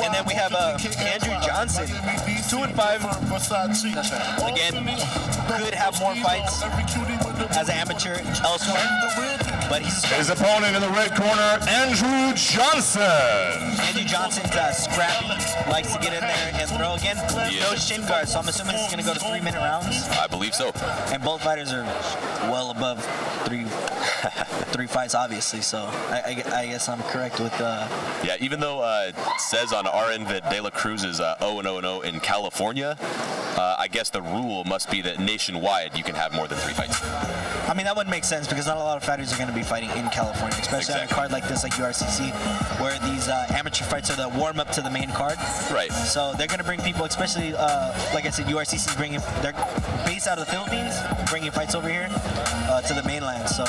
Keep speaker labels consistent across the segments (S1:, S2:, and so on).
S1: And then we have Andrew Johnson, 2-5. That's right. Again, could have more fights as an amateur elsewhere, but he's
S2: his opponent in the red corner, Andrew Johnson.
S1: Andrew Johnson's scrappy, likes to get in there and throw again. No shin guard, so I'm assuming this is going to go to 3-minute rounds.
S3: I believe so.
S1: And both fighters are well above three fights, obviously. So I guess I'm correct with.
S3: Yeah, even though it says on our end that Delacruz is 0-0-0 in California, I guess the rule must be that nationwide you can have more than 3 fights.
S1: I mean, that wouldn't make sense because not a lot of fighters are going to be fighting in California, especially on a card like this, like URCC, where these amateur fights are the warm-up to the main card.
S3: Right.
S1: So they're going to bring people, especially, like I said, URCC is bringing, they're based out of the Philippines, bringing fights over here to the mainland. So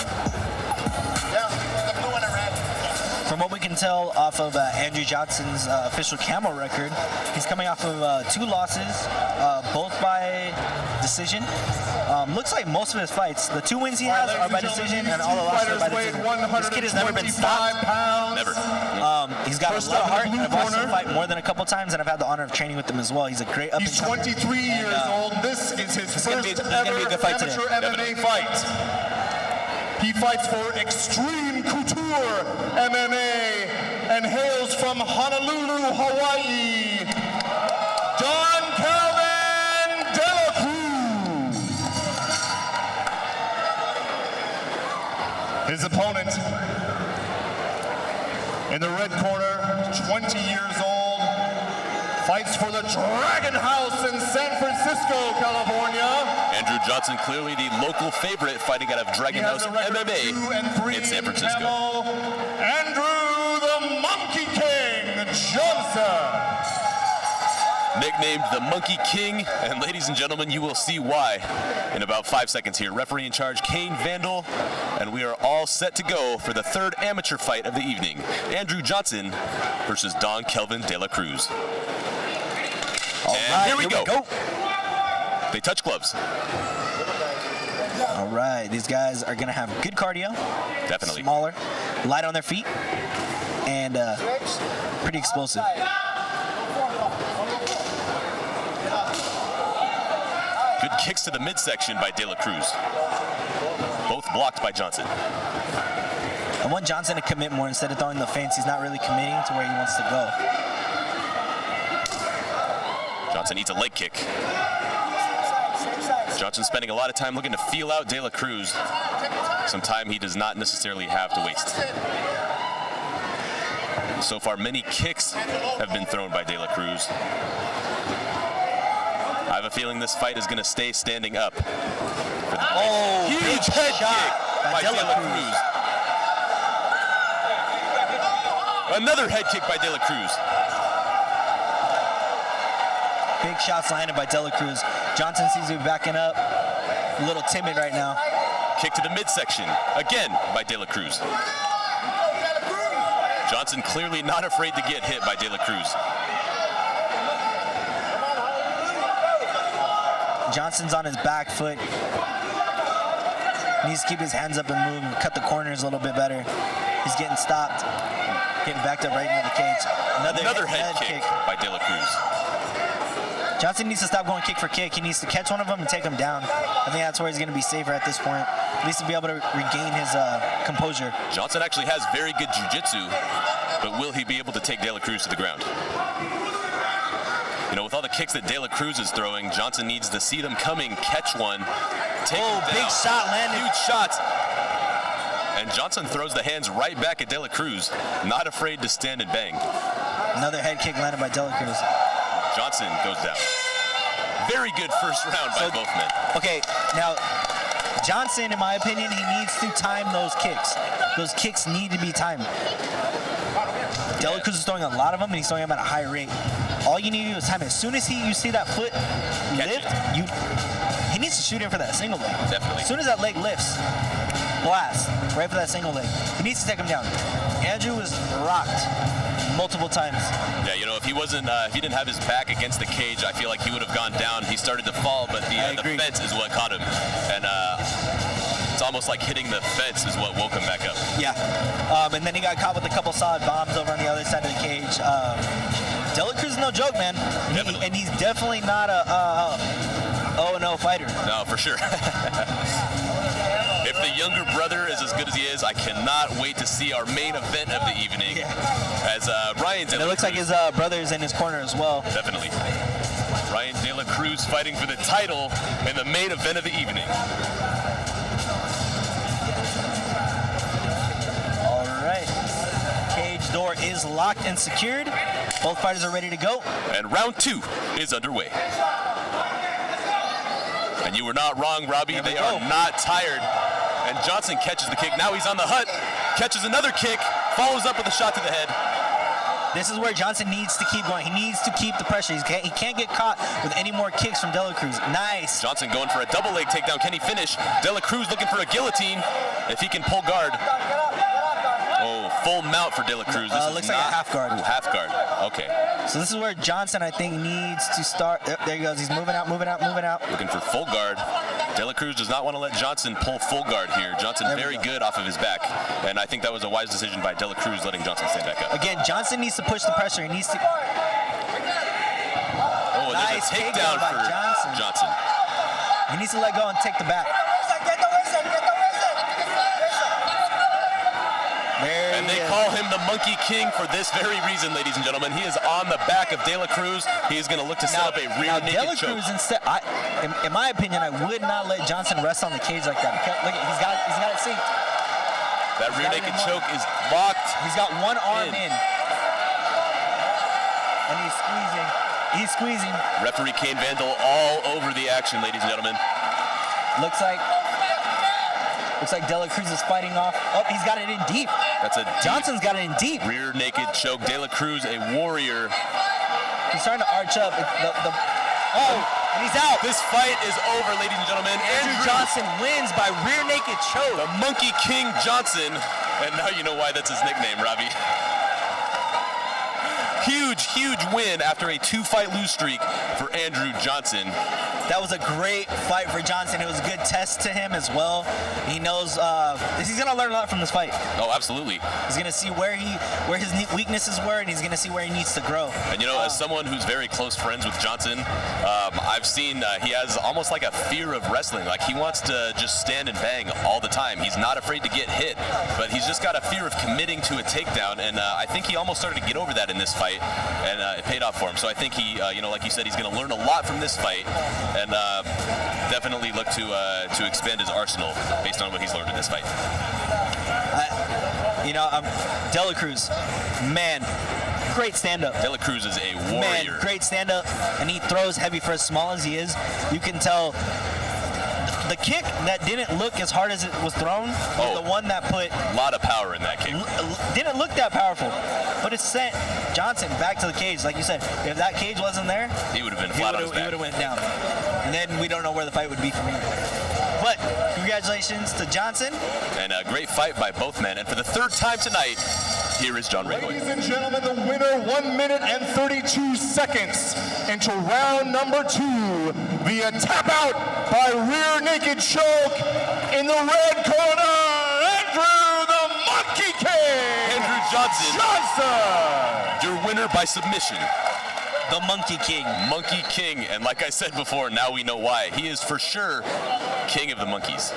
S1: from what we can tell off of Andrew Johnson's official camel record, he's coming off of 2 losses, both by decision. Looks like most of his fights, the 2 wins he has are by decision, and all the losses are by decision. This kid has never been stopped.
S3: Never.
S1: He's got a lot of heart, and I've watched him fight more than a couple times, and I've had the honor of training with him as well. He's a great up-and-comer.
S2: He's 23 years old. This is his first ever amateur MMA fight. He fights for Extreme Couture MMA and hails from Honolulu, Hawaii. Don Calvin Delacruz. His opponent in the red corner, 20 years old, fights for the Dragon House in San Francisco, California.
S3: Andrew Johnson, clearly the local favorite, fighting out of Dragon House MMA in San Francisco.
S2: Andrew the Monkey King Johnson.
S3: Nicknamed the Monkey King, and ladies and gentlemen, you will see why in about 5 seconds here. Referee in charge, Kane Vandal, and we are all set to go for the 3rd amateur fight of the evening. Andrew Johnson versus Don Kelvin Delacruz. And here we go. They touch gloves.
S1: All right, these guys are gonna have good cardio.
S3: Definitely.
S1: Smaller, light on their feet, and pretty explosive.
S3: Good kicks to the midsection by Delacruz. Both blocked by Johnson.
S1: I want Johnson to commit more instead of throwing the feints. He's not really committing to where he wants to go.
S3: Johnson eats a leg kick. Johnson spending a lot of time looking to feel out Delacruz. Some time he does not necessarily have to waste. So far, many kicks have been thrown by Delacruz. I have a feeling this fight is going to stay standing up.
S1: Oh,
S3: huge head kick by Delacruz. Another head kick by Delacruz.
S1: Big shots landed by Delacruz. Johnson seems to be backing up. A little timid right now.
S3: Kick to the midsection, again by Delacruz. Johnson clearly not afraid to get hit by Delacruz.
S1: Johnson's on his back foot. Needs to keep his hands up and move, cut the corners a little bit better. He's getting stopped, getting backed up right into the cage.
S3: Another head kick by Delacruz.
S1: Johnson needs to stop going kick for kick. He needs to catch one of them and take them down. I think that's where he's going to be safer at this point. At least to be able to regain his composure.
S3: Johnson actually has very good jiu-jitsu, but will he be able to take Delacruz to the ground? You know, with all the kicks that Delacruz is throwing, Johnson needs to see them coming, catch one, take him down.
S1: Big shot landed.
S3: Huge shot. And Johnson throws the hands right back at Delacruz, not afraid to stand and bang.
S1: Another head kick landed by Delacruz.
S3: Johnson goes down. Very good first round by both men.
S1: Okay, now, Johnson, in my opinion, he needs to time those kicks. Those kicks need to be timed. Delacruz is throwing a lot of them, and he's throwing them at a high rate. All you need to do is time it. As soon as you see that foot lift, he needs to shoot in for that single leg.
S3: Definitely.
S1: As soon as that leg lifts, blast, right for that single leg. He needs to take him down. Andrew was rocked multiple times.
S3: Yeah, you know, if he didn't have his back against the cage, I feel like he would have gone down. He started to fall, but the fence is what caught him. And It's almost like hitting the fence is what woke him back up.
S1: Yeah. And then he got caught with a couple solid bombs over on the other side of the cage. Delacruz is no joke, man. And he's definitely not a 0-0 fighter.
S3: No, for sure. If the younger brother is as good as he is, I cannot wait to see our main event of the evening.
S1: Yeah.
S3: As Ryan Delacruz.
S1: And it looks like his brother's in his corner as well.
S3: Definitely. Ryan Delacruz fighting for the title in the main event of the evening.
S1: All right. Cage door is locked and secured. Both fighters are ready to go.
S3: And round 2 is underway. And you were not wrong, Robbie. They are not tired. And Johnson catches the kick. Now he's on the hut. Catches another kick. Follows up with a shot to the head.
S1: This is where Johnson needs to keep going. He needs to keep the pressure. He can't get caught with any more kicks from Delacruz. Nice.
S3: Johnson going for a double leg takedown. Can he finish? Delacruz looking for a guillotine. If he can pull guard. Oh, full mount for Delacruz. This
S1: looks like a half guard.
S3: Ooh, half guard. Okay.
S1: So this is where Johnson, I think, needs to start. Yep, there he goes. He's moving out, moving out, moving out.
S3: Looking for full guard. Delacruz does not want to let Johnson pull full guard here. Johnson very good off of his back. And I think that was a wise decision by Delacruz letting Johnson stand back up.
S1: Again, Johnson needs to push the pressure. He needs to.
S3: Oh, and
S1: nice
S3: there's a takedown
S1: by
S3: for Johnson.
S1: He needs to let go and take the back.
S3: And they call him the Monkey King for this very reason, ladies and gentlemen. He is on the back of Delacruz. He is going to look to set up a rear naked choke.
S1: Delacruz, instead, in my opinion, I would not let Johnson rest on the cage like that. Look, he's got it synced.
S3: That rear naked choke is locked.
S1: He's got one arm in. And he's squeezing. He's squeezing.
S3: Referee Kane Vandal all over the action, ladies and gentlemen.
S1: Looks like Delacruz is fighting off. Oh, he's got it in deep.
S3: That's a deep
S1: Johnson's got it in deep.
S3: rear naked choke. Delacruz, a warrior.
S1: He's starting to arch up. And he's out.
S3: This fight is over, ladies and gentlemen.
S1: Andrew Johnson wins by rear naked choke.
S3: The Monkey King Johnson. And now you know why that's his nickname, Robbie. Huge win after a 2-fight lose streak for Andrew Johnson.
S1: That was a great fight for Johnson. It was a good test to him as well. He knows he's gonna learn a lot from this fight.
S3: Oh, absolutely.
S1: He's gonna see where his weaknesses were, and he's gonna see where he needs to grow.
S3: And you know, as someone who's very close friends with Johnson, I've seen he has almost like a fear of wrestling. Like he wants to just stand and bang all the time. He's not afraid to get hit, but he's just got a fear of committing to a takedown. And I think he almost started to get over that in this fight, and it paid off for him. So I think he, like you said, he's going to learn a lot from this fight, and definitely look to expand his arsenal based on what he's learned in this fight.
S1: Delacruz, man, great stand-up.
S3: Delacruz is a warrior.
S1: Man, great stand-up, and he throws heavy for as small as he is. You can tell the kick that didn't look as hard as it was thrown was the one that put
S3: a lot of power in that kick.
S1: Didn't look that powerful, but it sent Johnson back to the cage. Like you said, if that cage wasn't there,
S3: he would have been flat on his back.
S1: He would have went down, and then we don't know where the fight would be from here. But congratulations to Johnson.
S3: And a great fight by both men. And for the third time tonight, here is John Ragoy.
S2: Ladies and gentlemen, the winner, 1 minute and 32 seconds into round number 2 via tap out by rear naked choke in the red corner, Andrew the Monkey King.
S3: Andrew Johnson. Your winner by submission.
S1: The Monkey King.
S3: Monkey King. And like I said before, now we know why. He is for sure king of the monkeys.